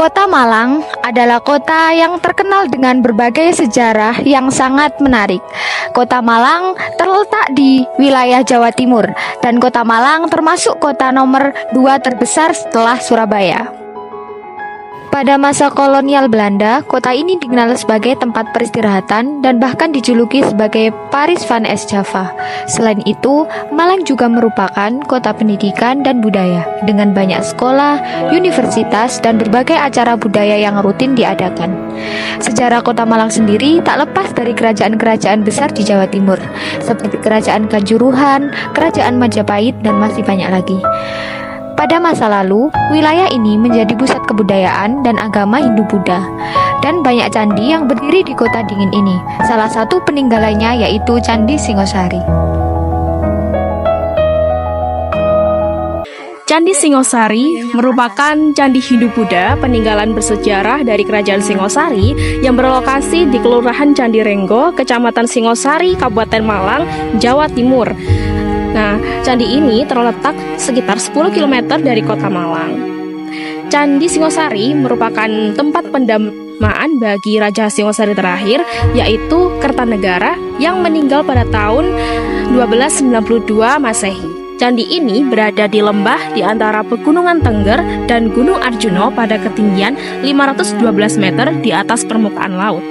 Kota Malang adalah kota yang terkenal dengan berbagai sejarah yang sangat menarik. Kota Malang terletak di wilayah Jawa Timur, dan Kota Malang termasuk kota nomor 2 terbesar setelah Surabaya. Pada masa kolonial Belanda, kota ini dikenal sebagai tempat peristirahatan dan bahkan dijuluki sebagai Paris van East Java. Selain itu, Malang juga merupakan kota pendidikan dan budaya dengan banyak sekolah, universitas, dan berbagai acara budaya yang rutin diadakan. Sejarah kota Malang sendiri tak lepas dari kerajaan-kerajaan besar di Jawa Timur, seperti Kerajaan Kanjuruhan, Kerajaan Majapahit, dan masih banyak lagi. Pada masa lalu, wilayah ini menjadi pusat kebudayaan dan agama Hindu-Buddha, dan banyak candi yang berdiri di kota dingin ini. Salah satu peninggalannya yaitu Candi Singosari. Candi Singosari merupakan candi Hindu-Buddha peninggalan bersejarah dari Kerajaan Singosari yang berlokasi di Kelurahan Candi Renggo, Kecamatan Singosari, Kabupaten Malang, Jawa Timur. Nah, candi ini terletak sekitar 10 km dari kota Malang. Candi Singosari merupakan tempat pendamaan bagi Raja Singosari terakhir, yaitu Kertanegara yang meninggal pada tahun 1292 Masehi. Candi ini berada di lembah di antara Pegunungan Tengger dan Gunung Arjuna pada ketinggian 512 meter di atas permukaan laut.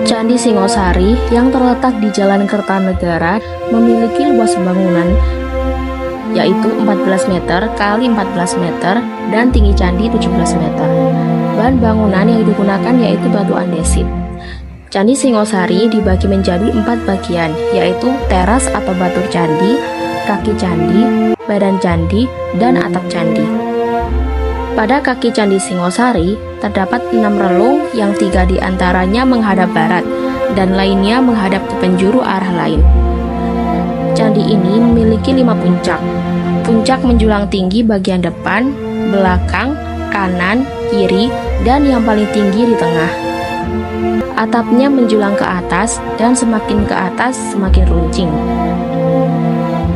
Candi Singosari yang terletak di Jalan Kertanegara memiliki luas bangunan yaitu 14 meter kali 14 meter dan tinggi candi 17 meter. Bahan bangunan yang digunakan yaitu batu andesit. Candi Singosari dibagi menjadi 4 bagian, yaitu teras atau batur candi, kaki candi, badan candi, dan atap candi. Pada kaki Candi Singosari terdapat 6 relung yang 3 diantaranya menghadap barat dan lainnya menghadap ke penjuru arah lain. Candi ini memiliki 5 puncak. Puncak menjulang tinggi bagian depan, belakang, kanan, kiri, dan yang paling tinggi di tengah. Atapnya menjulang ke atas dan semakin ke atas semakin runcing.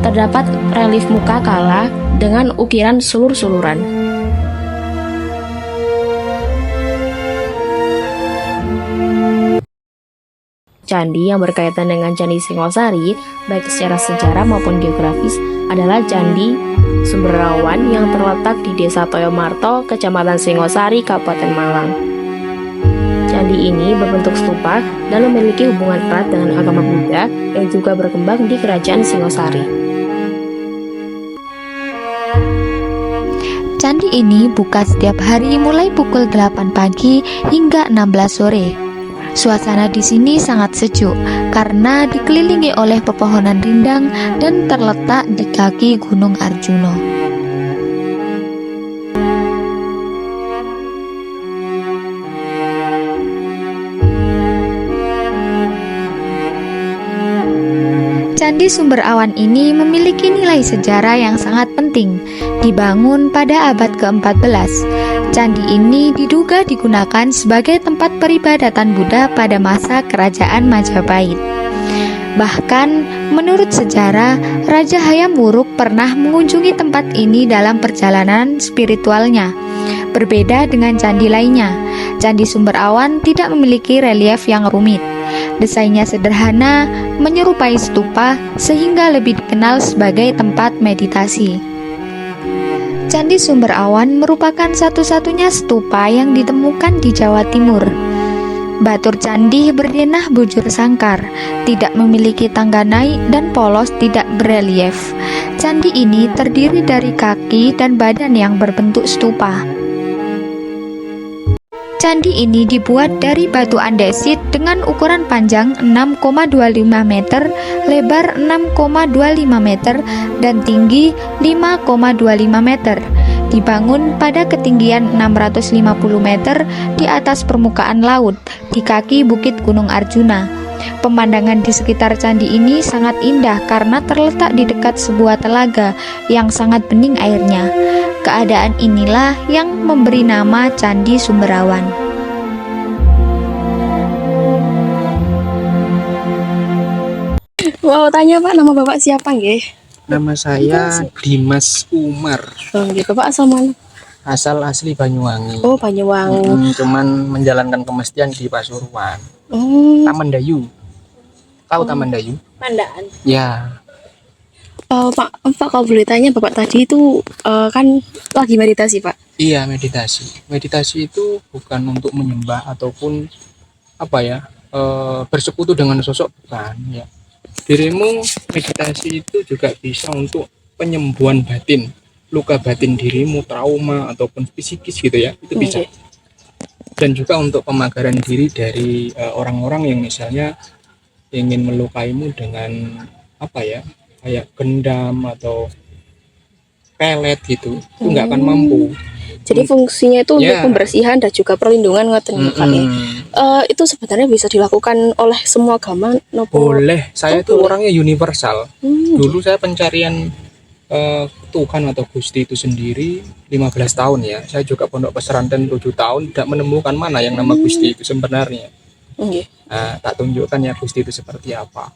Terdapat relief muka kala dengan ukiran sulur-suluran. Candi yang berkaitan dengan Candi Singosari, baik secara sejarah maupun geografis, adalah Candi Sumberawan yang terletak di Desa Toyomarto, Kecamatan Singosari, Kabupaten Malang. Candi ini berbentuk stupa dan memiliki hubungan erat dengan agama Buddha yang juga berkembang di Kerajaan Singosari. Candi ini buka setiap hari mulai pukul 8 pagi hingga 16 sore. Suasana di sini sangat sejuk karena dikelilingi oleh pepohonan rindang dan terletak di kaki Gunung Arjuna. Candi Sumberawan ini memiliki nilai sejarah yang sangat penting. Dibangun pada abad ke-14, candi ini diduga digunakan sebagai tempat peribadatan Buddha pada masa Kerajaan Majapahit. Bahkan, menurut sejarah, Raja Hayam Wuruk pernah mengunjungi tempat ini dalam perjalanan spiritualnya. Berbeda dengan candi lainnya, Candi Sumberawan tidak memiliki relief yang rumit. Desainnya sederhana, menyerupai stupa, sehingga lebih dikenal sebagai tempat meditasi. Candi Sumberawan merupakan satu-satunya stupa yang ditemukan di Jawa Timur. Batur candi berdenah bujur sangkar, tidak memiliki tangga naik dan polos tidak berelief. Candi ini terdiri dari kaki dan badan yang berbentuk stupa. Candi ini dibuat dari batu andesit dengan ukuran panjang 6,25 meter, lebar 6,25 meter, dan tinggi 5,25 meter. Dibangun pada ketinggian 650 meter di atas permukaan laut, di kaki Bukit Gunung Arjuna. Pemandangan di sekitar candi ini sangat indah karena terletak di dekat sebuah telaga yang sangat bening airnya. Keadaan inilah yang memberi nama Candi Sumberawan. Wow, tanya Pak, nama Bapak siapa nggih? Nama saya Dimas Umar, Oh, nggih, Bapak asal mana? asal asli Banyuwangi. Oh, Banyuwangi. Cuman menjalankan kemestian di Pasuruan. Oh, Taman Dayu. Tahu Taman Dayu? Pandaan. Ya, Pak, kalau boleh tanya, Bapak tadi itu kan lagi meditasi, Pak. iya meditasi. Meditasi itu bukan untuk menyembah ataupun apa ya, bersekutu dengan sosok, bukan ya. Dirimu meditasi itu juga bisa untuk penyembuhan batin, luka batin dirimu, trauma ataupun psikis gitu ya, itu bisa. Oke. Dan juga untuk pemagaran diri dari orang-orang yang misalnya ingin melukaimu dengan apa ya, kayak gendam atau pelet gitu, itu nggak akan mampu. Jadi fungsinya itu untuk Ya. pembersihan dan juga perlindungan ngoten ya, Pak. Ya. Itu sebenarnya bisa dilakukan oleh semua agama nopo? Boleh, saya itu boleh. orangnya universal. Hmm. Dulu saya pencarian Tuhan atau Gusti itu sendiri 15 tahun ya. Saya juga pondok pesantren 7 tahun tidak menemukan mana yang nama Gusti itu sebenarnya. Nggih. Nah, tak tunjukkan ya Gusti itu seperti apa.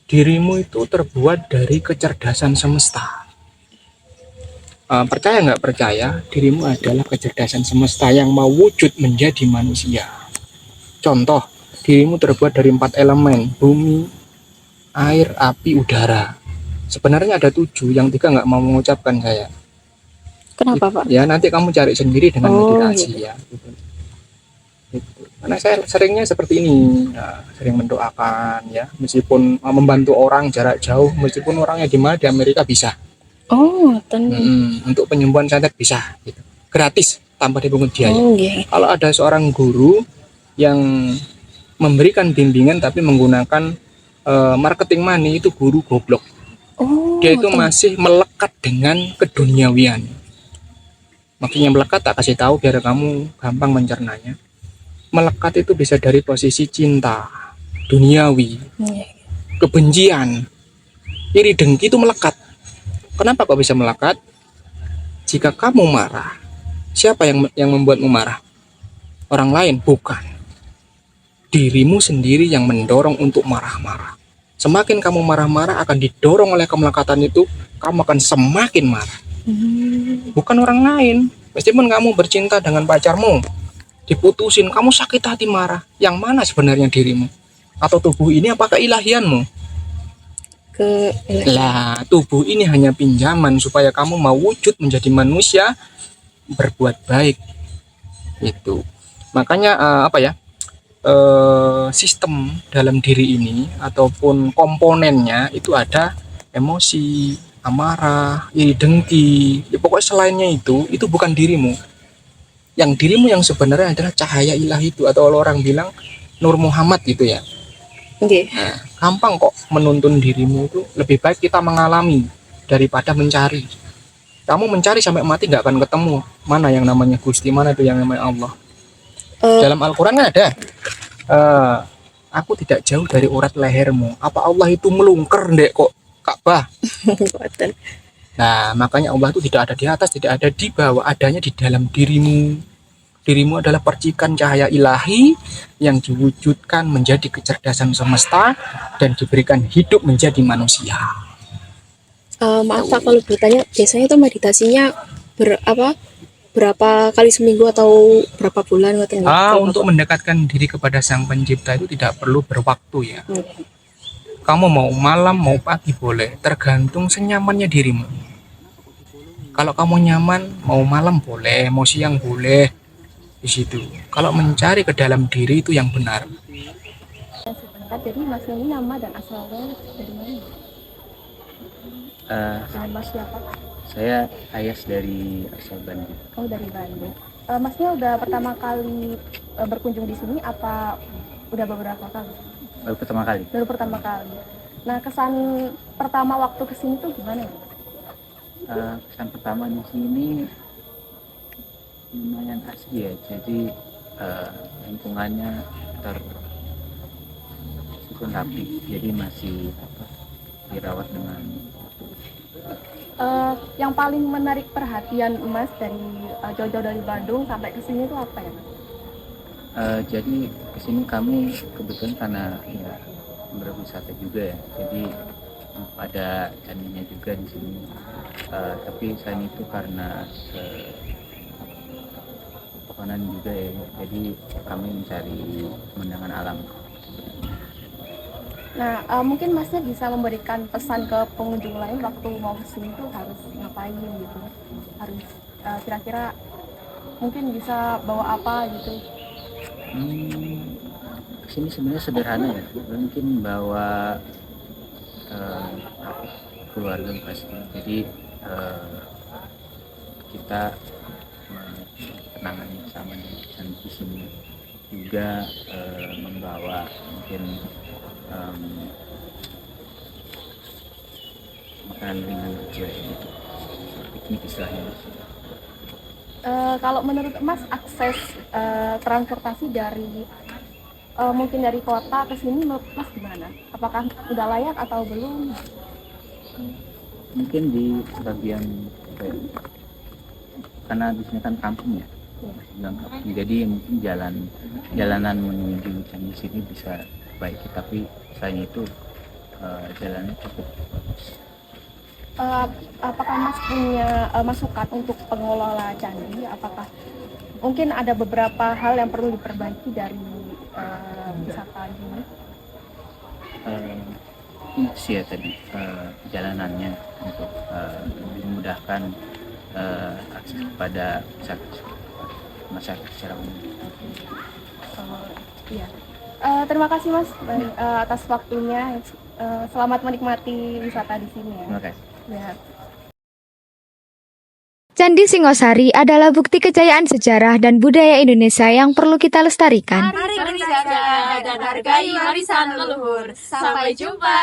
Dirimu itu terbuat dari kecerdasan semesta. Percaya nggak percaya, dirimu adalah kecerdasan semesta yang mau wujud menjadi manusia. Contoh, dirimu terbuat dari 4 elemen, bumi, air, api, udara. Sebenarnya ada 7, yang 3 nggak mau mengucapkan saya. Kenapa, Pak? Ya nanti kamu cari sendiri dengan Oh, meditasi ya. Gitu. Karena saya seringnya seperti ini, ya, sering mendoakan ya, meskipun membantu orang jarak jauh, meskipun orangnya di mana, di Amerika bisa. Oh, ngoten. Untuk penyembuhan santet bisa, gitu. Gratis tanpa dipungut biaya. Oh, nggih. Kalau ada seorang guru yang memberikan bimbingan tapi menggunakan marketing money, itu guru goblok. Oh, Dia itu ngoten. masih melekat dengan keduniawian. Maksudnya melekat, tak kasih tahu biar kamu gampang mencernanya. Melekat itu bisa dari posisi cinta, duniawi, Nggih. kebencian, iri dengki, itu melekat. Kenapa kok bisa melekat? Jika kamu marah, siapa yang membuatmu marah? Orang lain? Bukan. Dirimu sendiri yang mendorong untuk marah-marah. Semakin kamu marah-marah akan didorong oleh kemelekatan itu, kamu akan semakin marah. Bukan orang lain. Meskipun kamu bercinta dengan pacarmu, diputusin, kamu sakit hati marah. Yang mana sebenarnya dirimu? Atau tubuh ini apakah ilahianmu? Lah, tubuh ini hanya pinjaman supaya kamu mau wujud menjadi manusia, berbuat baik. Itu. Makanya sistem dalam diri ini ataupun komponennya itu ada emosi, amarah, iri dengki. Ya, pokoknya selainnya itu bukan dirimu. Yang dirimu yang sebenarnya adalah cahaya ilahi itu, atau orang bilang Nur Muhammad gitu ya. Nggih. Nah, gampang kok menuntun dirimu itu. Lebih baik kita mengalami daripada mencari. Kamu mencari sampai mati nggak akan ketemu mana yang namanya Gusti, mana itu yang namanya Allah. Dalam Al-Quran kan ada, aku tidak jauh dari urat lehermu. Apa Allah itu melungker ndek kok Ka'bah? Ngoten. Nah, makanya Allah itu tidak ada di atas, tidak ada di bawah, adanya di dalam dirimu. Dirimu adalah percikan cahaya ilahi yang diwujudkan menjadi kecerdasan semesta dan diberikan hidup menjadi manusia. Maaf Pak, kalau bertanya, biasanya itu meditasinya berapa kali seminggu atau berapa bulan ngoten? Untuk mendekatkan diri kepada Sang Pencipta itu tidak perlu berwaktu ya. Kamu mau malam, mau pagi boleh, tergantung senyamannya dirimu. Kalau kamu nyaman, mau malam boleh, mau siang boleh, di situ. Kalau mencari ke dalam diri itu yang benar. Jadi Mas ini nama dan asalnya dari mana? Nama siapa? Saya Ayas dari asal Bandung. Oh, dari Bandung. Masnya udah pertama kali berkunjung di sini apa udah beberapa kali? Baru pertama kali. Baru pertama kali. Nah, kesan pertama waktu kesini tuh gimana ya? Kesan pertama di sini lumayan asli ya. Jadi lingkungannya tersusun rapi. Jadi masih dirawat dengan Yang paling menarik perhatian Mas dari jauh-jauh dari Bandung sampai ke sini itu apa ya, Mas? jadi kesini kami kebetulan karena ya berwisata juga ya. Jadi ada candinya juga di sini. Tapi selain itu karena pepohonan juga ya. Jadi kami mencari pemandangan alam. Nah, mungkin Masnya bisa memberikan pesan ke pengunjung lain waktu mau kesini tuh harus ngapain gitu, harus kira-kira mungkin bisa bawa apa gitu. Kesini sebenarnya sederhana ya. Mungkin bawa keluarga pasti. Jadi kita kenangan bersama dan di sini juga membawa mungkin makanan ringan aja gitu, piknik istilahnya. Kalau menurut Mas akses transportasi dari mungkin dari kota ke sini menurut Mas gimana? Apakah udah layak atau belum? Mungkin di bagian karena di sini kan kampung ya, bilang kampung. Jadi mungkin jalanan menuju candi sini bisa baik, tapi selain itu jalannya cukup. Apakah Mas punya masukan untuk pengelola candi? Apakah mungkin ada beberapa hal yang perlu diperbaiki dari wisata ini? Itu sih ya tadi jalanannya untuk lebih memudahkan akses kepada masyarakat secara umum. Iya. Terima kasih Mas atas waktunya. Selamat menikmati wisata di sini ya. Terima kasih. Ya. Candi Singosari adalah bukti kejayaan sejarah dan budaya Indonesia yang perlu kita lestarikan. Mari kita jaga dan hargai warisan leluhur. Sampai jumpa.